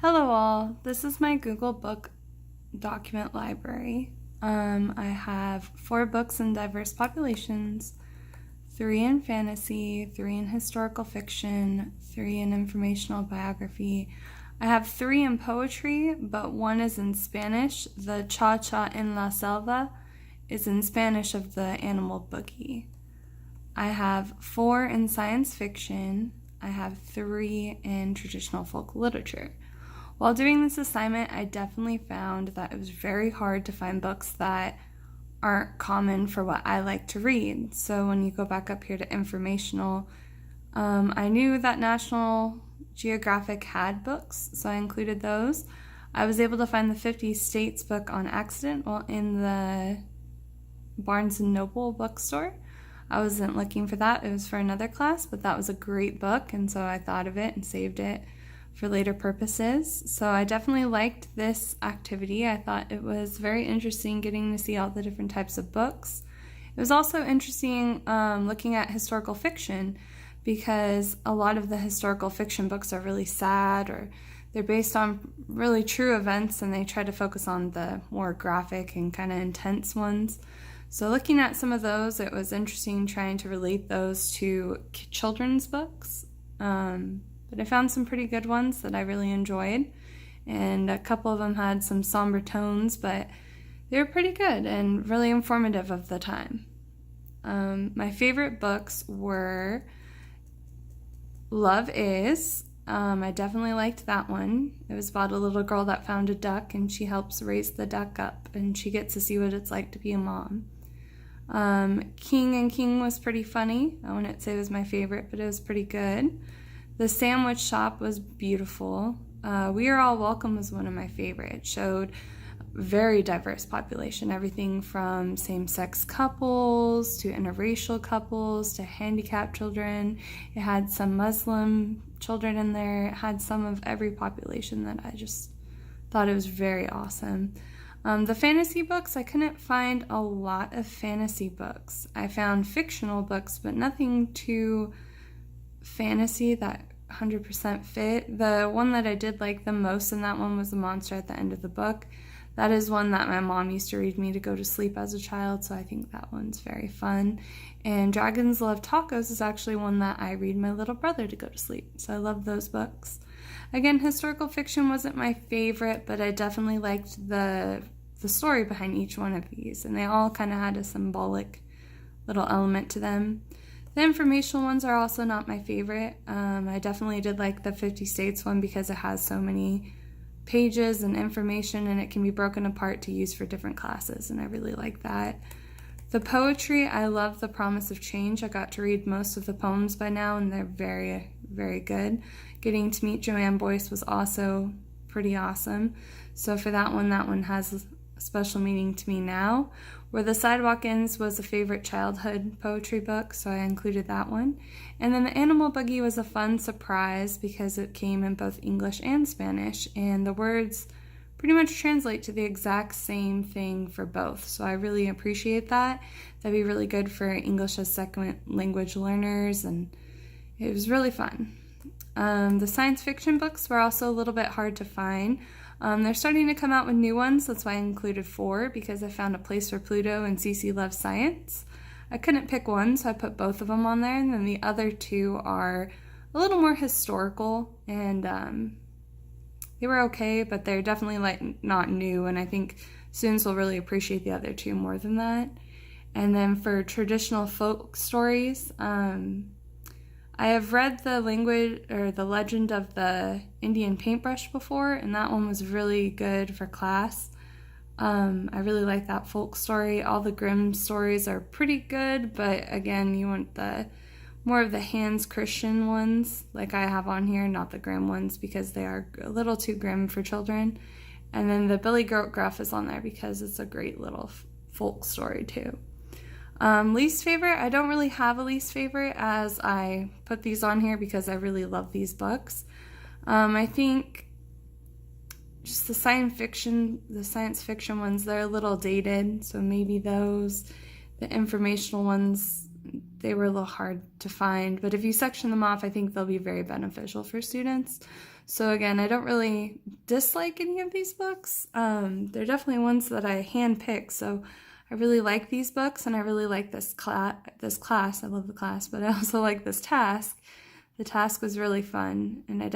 Hello all, this is my Google Book document library. I have 4 books in diverse populations, 3 in fantasy, 3 in historical fiction, 3 in informational biography. I have 3 in poetry, but 1 is in Spanish. The Cha Cha en la Selva is in Spanish of the animal Boogie. I have 4 in science fiction. I have 3 in traditional folk literature. While doing this assignment, I definitely found that it was very hard to find books that aren't common for what I like to read. So when you go back up here to informational, I knew that National Geographic had books, so I included those. I was able to find the 50 States book on accident while in the Barnes & Noble bookstore. I wasn't looking for that. It was for another class, but that was a great book, and so I thought of it and saved it for later purposes. So I definitely liked this activity. I thought it was very interesting getting to see all the different types of books. It was also interesting looking at historical fiction, because a lot of the historical fiction books are really sad, or they're based on really true events, and they try to focus on the more graphic and kind of intense ones. So looking at some of those, it was interesting trying to relate those to children's books. But I found some pretty good ones that I really enjoyed, and a couple of them had some somber tones, but they were pretty good and really informative of the time. My favorite books were Love Is. I definitely liked that one. It was about a little girl that found a duck, and she helps raise the duck up, and she gets to see what it's like to be a mom. King and King was pretty funny. I wouldn't say it was my favorite, but it was pretty good. The Sandwich Shop was beautiful. We Are All Welcome was one of my favorites. It showed very diverse population, everything from same-sex couples to interracial couples to handicapped children. It had some Muslim children in there. It had some of every population that I just thought it was very awesome. The fantasy books, I couldn't find a lot of fantasy books. I found fictional books, but nothing too fantasy that 100% fit. The one that I did like the most in that one was The Monster at the End of the Book. That is one that my mom used to read me to go to sleep as a child, so I think that one's very fun. And Dragons Love Tacos is actually one that I read my little brother to go to sleep, so I love those books. Again, historical fiction wasn't my favorite, but I definitely liked the story behind each one of these, and they all kind of had a symbolic little element to them. The informational ones are also not my favorite. I definitely did like the 50 States one because it has so many pages and information, and it can be broken apart to use for different classes, and I really like that. The poetry, I love The Promise of Change. I got to read most of the poems by now, and they're very, very good. Getting to meet Joanne Boyce was also pretty awesome. So for that one has a special meaning to me now. Where the Sidewalk Ends was a favorite childhood poetry book, so I included that one. And then The Animal Boogie was a fun surprise because it came in both English and Spanish, and the words pretty much translate to the exact same thing for both. So I really appreciate that. That'd be really good for English as second language learners, and it was really fun. The science fiction books were also a little bit hard to find. They're starting to come out with new ones, that's why I included 4, because I found A Place for Pluto and CC Loves Science. I couldn't pick one, so I put both of them on there, and then the other 2 are a little more historical, and they were okay, but they're definitely not new, and I think students will really appreciate the other 2 more than that. And then for traditional folk stories, I have read the Legend of the Indian Paintbrush before, and that one was really good for class. I really like that folk story. All the Grimm stories are pretty good, but again, you want more of the Hans Christian ones, like I have on here, not the Grimm ones, because they are a little too grim for children. And then the Billy Goat Gruff is on there because it's a great little folk story too. Least favorite, I don't really have a least favorite, as I put these on here because I really love these books. I think just the science fiction ones, they're a little dated, so maybe those. The informational ones, they were a little hard to find. But if you section them off, I think they'll be very beneficial for students. So again, I don't really dislike any of these books. They're definitely ones that I handpick. So I really like these books, and I really like this class. I love the class, but I also like this task. The task was really fun, and I